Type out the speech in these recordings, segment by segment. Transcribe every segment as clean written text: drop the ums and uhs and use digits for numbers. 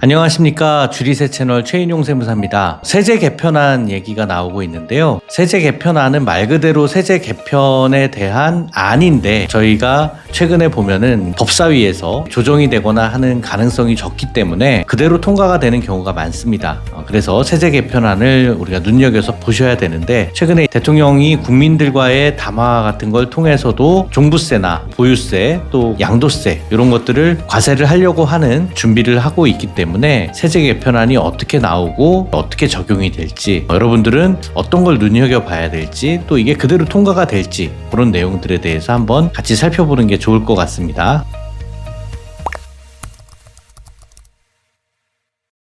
안녕하십니까. 주리세 채널 최인용 세무사입니다. 세제 개편안 얘기가 나오고 있는데요. 세제 개편안은 말 그대로 세제 개편에 대한 안인데 저희가 최근에 보면은 법사위에서 조정이 되거나 하는 가능성이 적기 때문에 그대로 통과가 되는 경우가 많습니다. 그래서 세제 개편안을 우리가 눈여겨서 보셔야 되는데, 최근에 대통령이 국민들과의 담화 같은 걸 통해서도 종부세나 보유세 또 양도세 이런 것들을 과세를 하려고 하는 준비를 하고 있기 때문에 세제 개편안이 어떻게 나오고 어떻게 적용이 될지, 여러분들은 어떤 걸 눈여겨봐야 될지, 또 이게 그대로 통과가 될지, 그런 내용들에 대해서 한번 같이 살펴보는 게 좋을 것 같습니다.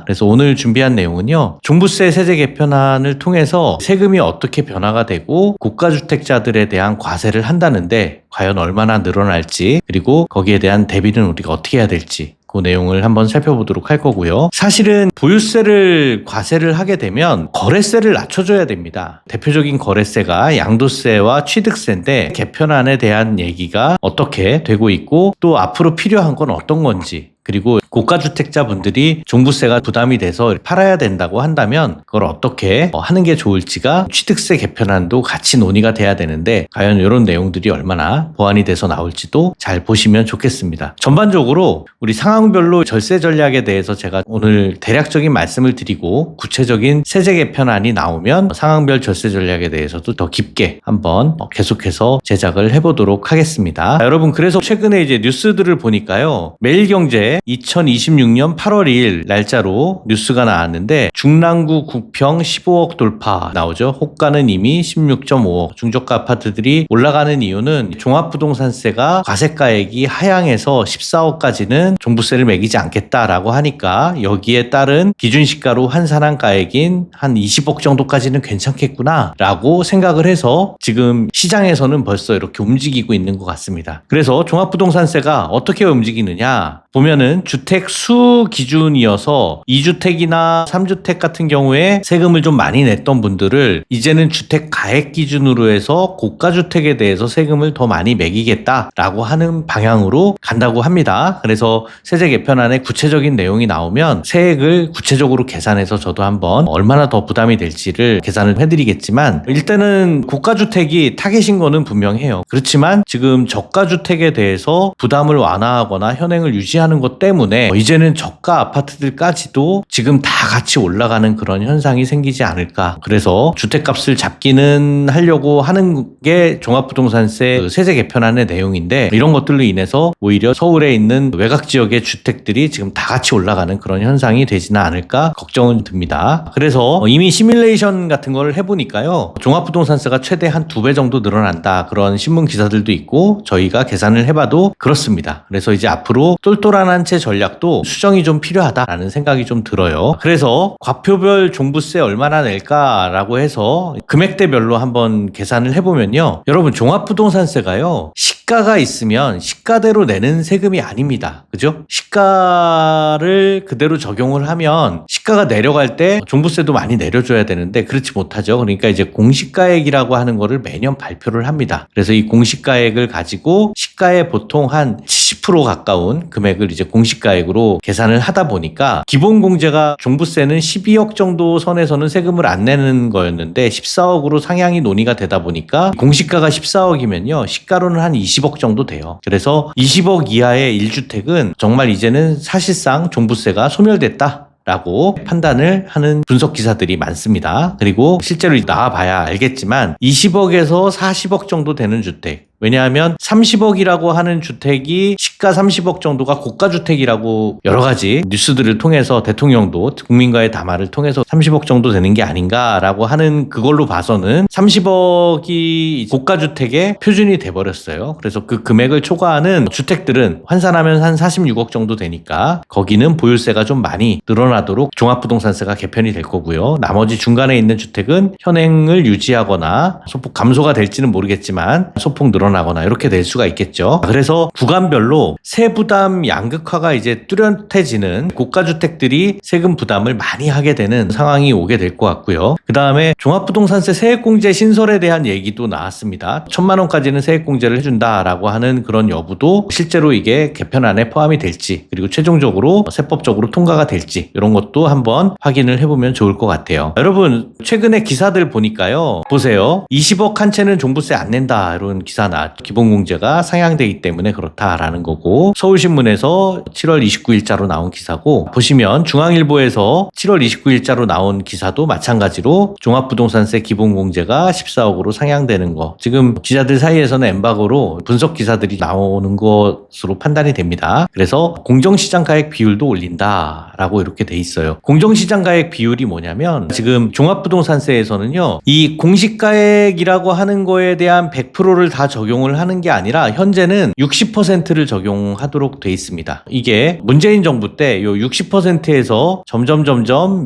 그래서 오늘 준비한 내용은요, 종부세 세제 개편안을 통해서 세금이 어떻게 변화가 되고 고가주택자들에 대한 과세를 한다는데 과연 얼마나 늘어날지, 그리고 거기에 대한 대비는 우리가 어떻게 해야 될지, 그 내용을 한번 살펴보도록 할 거고요. 사실은 보유세를 과세를 하게 되면 거래세를 낮춰줘야 됩니다. 대표적인 거래세가 양도세와 취득세인데, 개편안에 대한 얘기가 어떻게 되고 있고 또 앞으로 필요한 건 어떤 건지, 그리고 고가주택자분들이 종부세가 부담이 돼서 팔아야 된다고 한다면 그걸 어떻게 하는 게 좋을지가 취득세 개편안도 같이 논의가 돼야 되는데, 과연 이런 내용들이 얼마나 보완이 돼서 나올지도 잘 보시면 좋겠습니다. 전반적으로 우리 상황별로 절세 전략에 대해서 제가 오늘 대략적인 말씀을 드리고, 구체적인 세제 개편안이 나오면 상황별 절세 전략에 대해서도 더 깊게 한번 계속해서 제작을 해보도록 하겠습니다. 여러분, 그래서 최근에 이제 뉴스들을 보니까요, 매일경제 2026년 8월 2일 날짜로 뉴스가 나왔는데, 중랑구 국평 15억 돌파 나오죠. 호가는 이미 16.5억. 중저가 아파트들이 올라가는 이유는 종합부동산세가 과세가액이 하향해서 14억까지는 종부세를 매기지 않겠다라고 하니까, 여기에 따른 기준시가로 환산한 가액인 한 20억 정도까지는 괜찮겠구나 라고 생각을 해서 지금 시장에서는 벌써 이렇게 움직이고 있는 것 같습니다. 그래서 종합부동산세가 어떻게 움직이느냐 보면은, 주택 수 기준이어서 2주택이나 3주택 같은 경우에 세금을 좀 많이 냈던 분들을 이제는 주택 가액 기준으로 해서 고가주택에 대해서 세금을 더 많이 매기겠다라고 하는 방향으로 간다고 합니다. 그래서 세제 개편안에 구체적인 내용이 나오면 세액을 구체적으로 계산해서 저도 한번 얼마나 더 부담이 될지를 계산을 해드리겠지만, 일단은 고가주택이 타겟인 거는 분명해요. 그렇지만 지금 저가주택에 대해서 부담을 완화하거나 현행을 유지하는 것 때문에 이제는 저가 아파트들까지도 지금 다 같이 올라가는 그런 현상이 생기지 않을까. 그래서 주택값을 잡기는 하려고 하는 게 종합부동산세 세제 개편안의 내용인데, 이런 것들로 인해서 오히려 서울에 있는 외곽 지역의 주택들이 지금 다 같이 올라가는 그런 현상이 되지는 않을까 걱정은 듭니다. 그래서 이미 시뮬레이션 같은 걸 해보니까요, 종합부동산세가 최대 한 2배 정도 늘어난다, 그런 신문 기사들도 있고 저희가 계산을 해봐도 그렇습니다. 그래서 이제 앞으로 똘똘한 한 채 전략도 수정이 좀 필요하다라는 생각이 좀 들어요. 그래서 과표별 종부세 얼마나 낼까라고 해서 금액대별로 한번 계산을 해보면요, 여러분, 종합부동산세가요, 시가가 있으면 시가대로 내는 세금이 아닙니다. 그죠? 시가를 그대로 적용을 하면 시가가 내려갈 때 종부세도 많이 내려줘야 되는데 그렇지 못하죠. 그러니까 이제 공시가액이라고 하는 거를 매년 발표를 합니다. 그래서 이 공시가액을 가지고 시가의 보통 한 70% 가까운 금액을 이제 공시가액으로 계산을 하다 보니까, 기본공제가 종부세는 12억 정도 선에서는 세금을 안 내는 거였는데 14억으로 상향이 논의가 되다 보니까, 공시가가 14억이면요 시가로는 한 20억 정도 돼요. 그래서 20억 이하의 1주택은 정말 이제는 사실상 종부세가 소멸됐다 라고 판단을 하는 분석 기사들이 많습니다. 그리고 실제로 나와봐야 알겠지만 20억에서 40억 정도 되는 주택, 왜냐하면 30억이라고 하는 주택이 시가 30억 정도가 고가주택이라고 여러 가지 뉴스들을 통해서 대통령도 국민과의 담화를 통해서 30억 정도 되는 게 아닌가라고 하는, 그걸로 봐서는 30억이 고가주택의 표준이 돼버렸어요. 그래서 그 금액을 초과하는 주택들은 환산하면 한 46억 정도 되니까 거기는 보유세가 좀 많이 늘어나도록 종합부동산세가 개편이 될 거고요. 나머지 중간에 있는 주택은 현행을 유지하거나 소폭 감소가 될지는 모르겠지만 소폭 늘어나 늘어나거나 이렇게 될 수가 있겠죠. 그래서 구간별로 세부담 양극화가 이제 뚜렷해지는 고가주택들이 세금 부담을 많이 하게 되는 상황이 오게 될 것 같고요. 그 다음에 종합부동산세 세액공제 신설에 대한 얘기도 나왔습니다. 1,000만 원까지는 세액공제를 해준다라고 하는 그런 여부도 실제로 이게 개편안에 포함이 될지, 그리고 최종적으로 세법적으로 통과가 될지 이런 것도 한번 확인을 해보면 좋을 것 같아요. 여러분, 최근에 기사들 보니까요, 보세요. 20억 한 채는 종부세 안 낸다 이런 기사 기본공제가 상향되기 때문에 그렇다라는 거고, 서울신문에서 7월 29일자로 나온 기사고, 보시면 중앙일보에서 7월 29일자로 나온 기사도 마찬가지로 종합부동산세 기본공제가 14억으로 상향되는 거, 지금 기자들 사이에서는 엠바고로 분석 기사들이 나오는 것으로 판단이 됩니다. 그래서 공정시장가액 비율도 올린다라고 이렇게 돼 있어요. 공정시장가액 비율이 뭐냐면, 지금 종합부동산세에서는요, 이 공시가액이라고 하는 거에 대한 100%를 다 적용을 하는 게 아니라 현재는 60%를 적용하도록 돼 있습니다. 이게 문재인 정부 때 요 60%에서 점점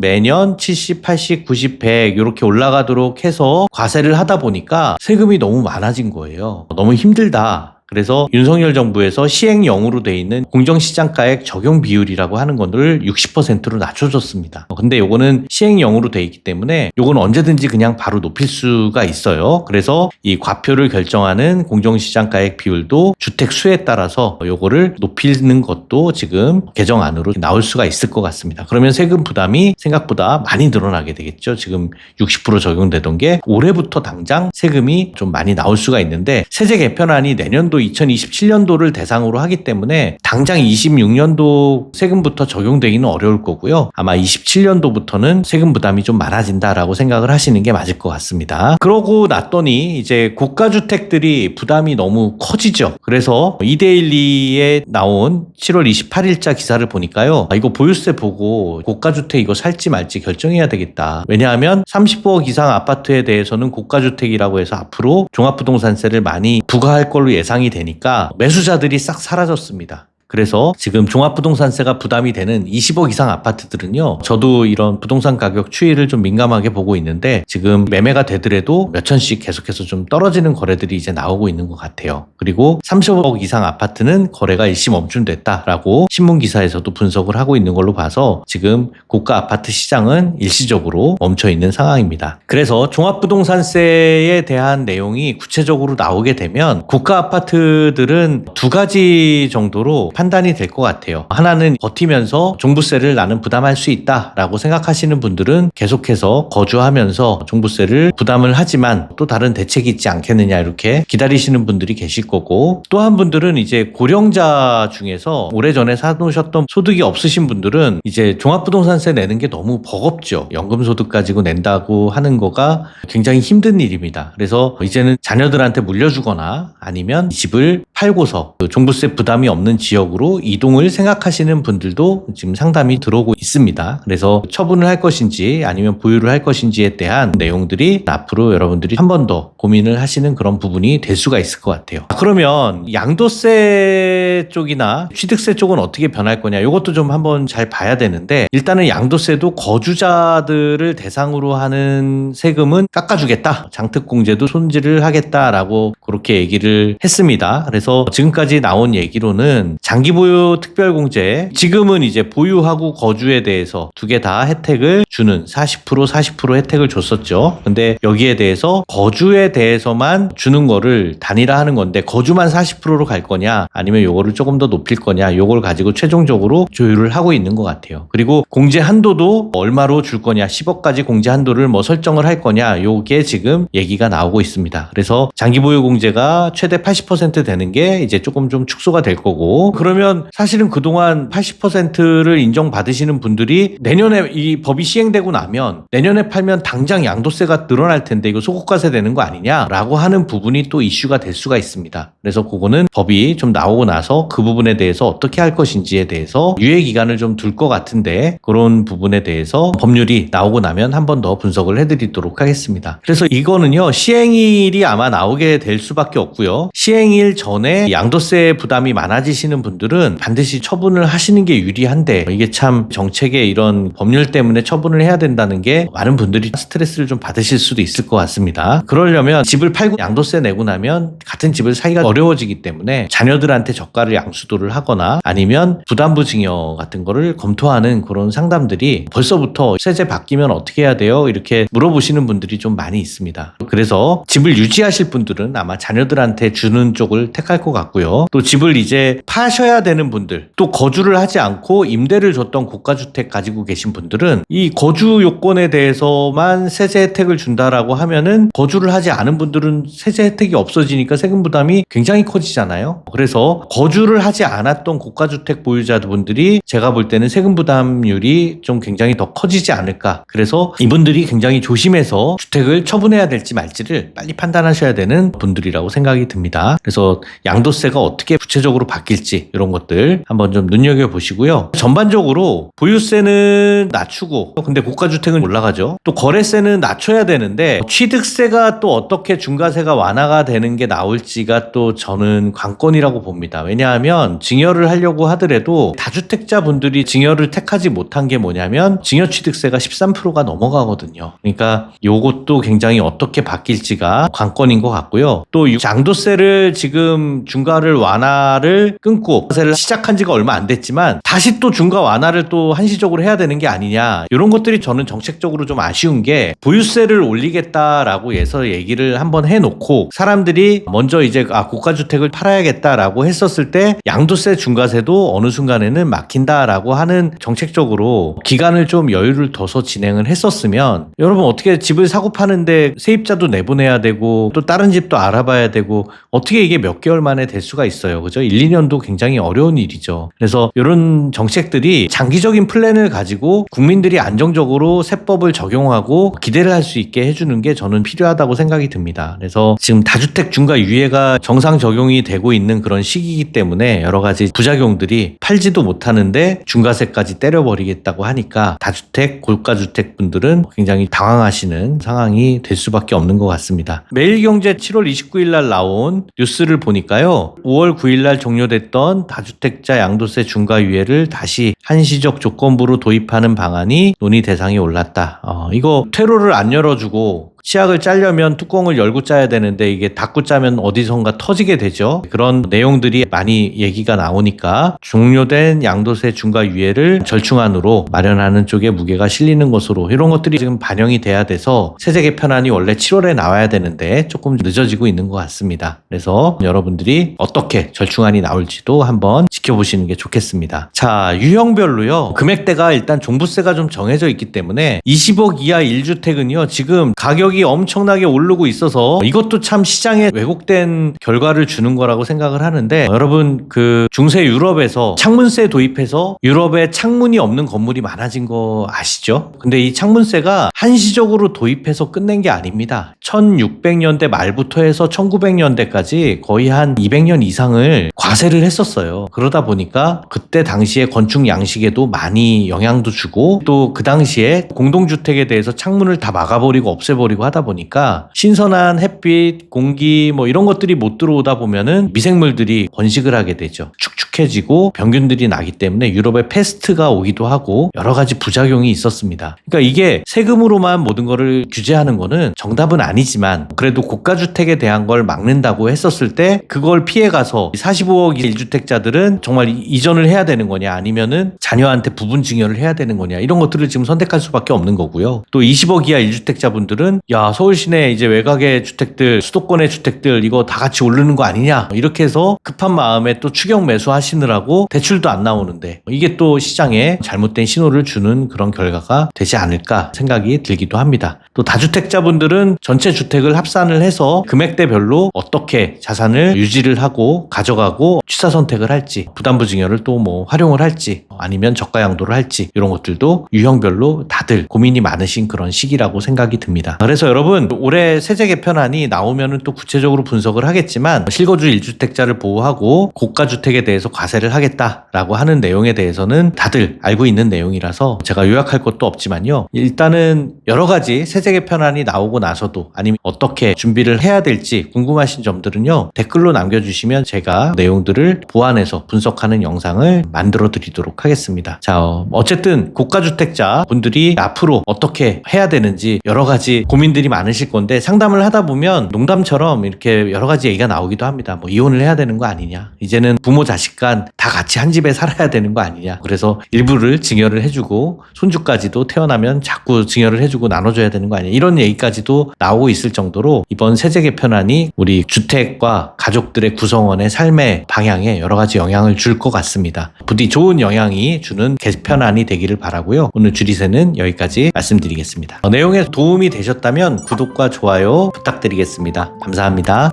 매년 70, 80, 90, 100 이렇게 올라가도록 해서 과세를 하다 보니까 세금이 너무 많아진 거예요. 너무 힘들다. 그래서 윤석열 정부에서 시행령으로 돼 있는 공정시장가액 적용 비율이라고 하는 것을 60%로 낮춰줬습니다. 근데 요거는 시행령으로 돼 있기 때문에 요건 언제든지 그냥 바로 높일 수가 있어요. 그래서 이 과표를 결정하는 공정시장가액 비율도 주택 수에 따라서 요거를 높이는 것도 지금 개정안으로 나올 수가 있을 것 같습니다. 그러면 세금 부담이 생각보다 많이 늘어나게 되겠죠. 지금 60% 적용되던 게 올해부터 당장 세금이 좀 많이 나올 수가 있는데, 세제 개편안이 내년도 2027년도를 대상으로 하기 때문에 당장 26년도 세금부터 적용되기는 어려울 거고요. 아마 27년도부터는 세금 부담이 좀 많아진다라고 생각을 하시는 게 맞을 것 같습니다. 그러고 났더니 이제 고가주택들이 부담이 너무 커지죠. 그래서 이데일리에 나온 7월 28일자 기사를 보니까요, 이거 보유세 보고 고가주택 이거 살지 말지 결정해야 되겠다. 왜냐하면 30억 이상 아파트에 대해서는 고가주택이라고 해서 앞으로 종합부동산세를 많이 부과할 걸로 예상이 되니까 매수자들이 싹 사라졌습니다. 그래서 지금 종합부동산세가 부담이 되는 20억 이상 아파트들은요, 저도 이런 부동산 가격 추이를 좀 민감하게 보고 있는데 지금 매매가 되더라도 몇 천씩 계속해서 좀 떨어지는 거래들이 이제 나오고 있는 것 같아요. 그리고 30억 이상 아파트는 거래가 일시 멈춘됐다라고 신문 기사에서도 분석을 하고 있는 걸로 봐서 지금 고가 아파트 시장은 일시적으로 멈춰 있는 상황입니다. 그래서 종합부동산세에 대한 내용이 구체적으로 나오게 되면 고가 아파트들은 두 가지 정도로 판단이 될 것 같아요. 하나는 버티면서 종부세를 나는 부담할 수 있다라고 생각하시는 분들은 계속해서 거주하면서 종부세를 부담을 하지만 또 다른 대책이 있지 않겠느냐 이렇게 기다리시는 분들이 계실 거고, 또 한 분들은 이제 고령자 중에서 오래전에 사놓으셨던 소득이 없으신 분들은 이제 종합부동산세 내는 게 너무 버겁죠. 연금소득 가지고 낸다고 하는 거가 굉장히 힘든 일입니다. 그래서 이제는 자녀들한테 물려주거나 아니면 집을 팔고서 그 종부세 부담이 없는 지역으로 이동을 생각하시는 분들도 지금 상담이 들어오고 있습니다. 그래서 처분을 할 것인지 아니면 보유를 할 것인지에 대한 내용들이 앞으로 여러분들이 한 번 더 고민을 하시는 그런 부분이 될 수가 있을 것 같아요. 그러면 양도세 쪽이나 취득세 쪽은 어떻게 변할 거냐, 이것도 좀 한번 잘 봐야 되는데, 일단은 양도세도 거주자들을 대상으로 하는 세금은 깎아주겠다, 장특공제도 손질을 하겠다라고 그렇게 얘기를 했습니다. 그래서 지금까지 나온 얘기로는 장기보유 특별공제, 지금은 이제 보유하고 거주에 대해서 두 개 다 혜택을 주는 40% 혜택을 줬었죠. 근데 여기에 대해서 거주에 대해서만 주는 거를 단일화하는 건데, 거주만 40%로 갈 거냐 아니면 요거를 조금 더 높일 거냐, 요걸 가지고 최종적으로 조율을 하고 있는 것 같아요. 그리고 공제 한도도 얼마로 줄 거냐, 10억까지 공제 한도를 뭐 설정을 할 거냐, 요게 지금 얘기가 나오고 있습니다. 그래서 장기보유 공제가 최대 80% 되는 게 이제 조금 좀 축소가 될 거고, 그러면 사실은 그동안 80%를 인정받으시는 분들이 내년에 이 법이 시행되고 나면 내년에 팔면 당장 양도세가 늘어날 텐데 이거 소고가세 되는 거 아니냐라고 하는 부분이 또 이슈가 될 수가 있습니다. 그래서 그거는 법이 좀 나오고 나서 그 부분에 대해서 어떻게 할 것인지에 대해서 유예 기간을 좀 둘 것 같은데, 그런 부분에 대해서 법률이 나오고 나면 한 번 더 분석을 해드리도록 하겠습니다. 그래서 이거는요, 시행일이 아마 나오게 될 수밖에 없고요. 시행일 전에 양도세 부담이 많아지시는 분들 분들은 반드시 처분을 하시는 게 유리한데 이게 참 정책의 이런 법률 때문에 처분을 해야 된다는 게 많은 분들이 스트레스를 좀 받으실 수도 있을 것 같습니다. 그러려면 집을 팔고 양도세 내고 나면 같은 집을 사기가 어려워지기 때문에 자녀들한테 저가를 양수도를 하거나 아니면 부담부 증여 같은 거를 검토하는 그런 상담들이 벌써부터 세제 바뀌면 어떻게 해야 돼요? 이렇게 물어보시는 분들이 좀 많이 있습니다. 그래서 집을 유지하실 분들은 아마 자녀들한테 주는 쪽을 택할 것 같고요. 또 집을 이제 파셔야 되는 분들, 또 거주를 하지 않고 임대를 줬던 고가주택 가지고 계신 분들은 이 거주 요건에 대해서만 세제 혜택을 준다라고 하면은 거주를 하지 않은 분들은 세제 혜택이 없어지니까 세금 부담이 굉장히 커지잖아요. 그래서 거주를 하지 않았던 고가주택 보유자분들이 제가 볼 때는 세금 부담률이 좀 굉장히 더 커지지 않을까. 그래서 이분들이 굉장히 조심해서 주택을 처분해야 될지 말지를 빨리 판단하셔야 되는 분들이라고 생각이 듭니다. 그래서 양도세가 어떻게 구체적으로 바뀔지 이런 것들 한번 좀 눈여겨보시고요. 전반적으로 보유세는 낮추고 근데 고가주택은 올라가죠. 또 거래세는 낮춰야 되는데 취득세가 또 어떻게 중과세가 완화가 되는 게 나올지가 또 저는 관건이라고 봅니다. 왜냐하면 증여를 하려고 하더라도 다주택자 분들이 증여를 택하지 못한 게 뭐냐면 증여취득세가 13%가 넘어가거든요. 그러니까 요것도 굉장히 어떻게 바뀔지가 관건인 것 같고요. 또 양도세를 지금 중과를 완화를 끊고 세를 시작한 지가 얼마 안 됐지만 다시 또 중과 완화를 또 한시적으로 해야 되는 게 아니냐. 이런 것들이 저는 정책적으로 좀 아쉬운 게 보유세를 올리겠다라고 해서 얘기를 한번 해놓고 사람들이 먼저 이제 고가주택을 팔아야겠다라고 했었을 때 양도세 중과세도 어느 순간에는 막힌다라고 하는 정책적으로 기간을 좀 여유를 둬서 진행을 했었으면 여러분 어떻게 집을 사고 파는데 세입자도 내보내야 되고 또 다른 집도 알아봐야 되고 어떻게 이게 몇 개월 만에 될 수가 있어요. 그죠? 1, 2년도 굉장히 어려운 일이죠. 그래서 이런 정책들이 장기적인 플랜을 가지고 국민들이 안정적으로 세법을 적용하고 기대를 할 수 있게 해주는 게 저는 필요하다고 생각이 듭니다. 그래서 지금 다주택 중과 유예가 정상 적용이 되고 있는 그런 시기이기 때문에 여러 가지 부작용들이 팔지도 못하는데 중과세까지 때려버리겠다고 하니까 다주택, 고가주택 분들은 굉장히 당황하시는 상황이 될 수밖에 없는 것 같습니다. 매일경제 7월 29일 날 나온 뉴스를 보니까요. 5월 9일 날 종료됐던 다주택자 양도세 중과 유예를 다시 한시적 조건부로 도입하는 방안이 논의 대상에 올랐다. 이거 퇴로를 안 열어주고 치약을 짜려면 뚜껑을 열고 짜야 되는데 이게 닫고 짜면 어디선가 터지게 되죠. 그런 내용들이 많이 얘기가 나오니까 종료된 양도세 중과 유예를 절충안으로 마련하는 쪽에 무게가 실리는 것으로 이런 것들이 지금 반영이 돼야 돼서 세제 개편안이 원래 7월에 나와야 되는데 조금 늦어지고 있는 것 같습니다. 그래서 여러분들이 어떻게 절충안이 나올지도 한번 지켜보시는 게 좋겠습니다. 자, 유형별로요. 금액대가 일단 종부세가 좀 정해져 있기 때문에 20억 이하 1주택은요. 지금 가격이 엄청나게 오르고 있어서 이것도 참 시장에 왜곡된 결과를 주는 거라고 생각을 하는데 여러분 그 중세 유럽에서 창문세 도입해서 유럽에 창문이 없는 건물이 많아진 거 아시죠? 근데 이 창문세가 한시적으로 도입해서 끝낸 게 아닙니다. 1600년대 말부터 해서 1900년대까지 거의 한 200년 이상을 과세를 했었어요. 그러다 보니까 그때 당시에 건축 양식에도 많이 영향도 주고 또 그 당시에 공동주택에 대해서 창문을 다 막아버리고 없애버리고 하다 보니까 신선한 햇빛, 공기 뭐 이런 것들이 못 들어오다 보면은 미생물들이 번식을 하게 되죠. 축축해지고 병균들이 나기 때문에 유럽에 패스트가 오기도 하고 여러 가지 부작용이 있었습니다. 그러니까 이게 세금으로만 모든 거를 규제하는 거는 정답은 아니지만 그래도 고가주택에 대한 걸 막는다고 했었을 때 그걸 피해가서 45억 1주택자들은 정말 이전을 해야 되는 거냐 아니면은 자녀한테 부분 증여를 해야 되는 거냐 이런 것들을 지금 선택할 수밖에 없는 거고요. 또 20억 이하 1주택자분들은 야 서울 시내 이제 외곽의 주택들 수도권의 주택들 이거 다 같이 오르는 거 아니냐 이렇게 해서 급한 마음에 또 추격 매수하시느라고 대출도 안 나오는데 이게 또 시장에 잘못된 신호를 주는 그런 결과가 되지 않을까 생각이 들기도 합니다. 또 다주택자분들은 전체 주택을 합산을 해서 금액대별로 어떻게 자산을 유지를 하고 가져가고 취사 선택을 할지 부담부 증여를 또 뭐 활용을 할지 아니면 저가 양도를 할지 이런 것들도 유형별로 다들 고민이 많으신 그런 시기라고 생각이 듭니다. 그래서 여러분 올해 세제 개편안이 나오면은 또 구체적으로 분석을 하겠지만 실거주 1주택자를 보호하고 고가주택에 대해서 과세를 하겠다라고 하는 내용에 대해서는 다들 알고 있는 내용이라서 제가 요약할 것도 없지만요. 일단은 여러 가지 세제 개편안이 나오고 나서도 아니면 어떻게 준비를 해야 될지 궁금하신 점들은요. 댓글로 남겨주시면 제가 내용들을 보완해서 분석하는 영상을 만들어 드리도록 하겠습니다. 자, 어쨌든 고가주택자 분들이 앞으로 어떻게 해야 되는지 여러 가지 고민들이 많으실 건데 상담을 하다 보면 농담처럼 이렇게 여러 가지 얘기가 나오기도 합니다. 뭐 이혼을 해야 되는 거 아니냐. 이제는 부모 자식 간 다 같이 한 집에 살아야 되는 거 아니냐. 그래서 일부를 증여를 해주고 손주까지도 태어나면 자꾸 증여를 해주고 나눠줘야 되는 거 아니냐. 이런 얘기까지도 나오고 있을 정도로 이번 세제 개편안이 우리 주택과 가족들의 구성원의 삶의 방향에 여러 가지 영향을 줄 것 같습니다. 부디 좋은 영향이 주는 개편안이 되기를 바라고요. 오늘 주리세는 여기까지 말씀드리겠습니다. 내용에 도움이 되셨다면 구독과 좋아요 부탁드리겠습니다. 감사합니다.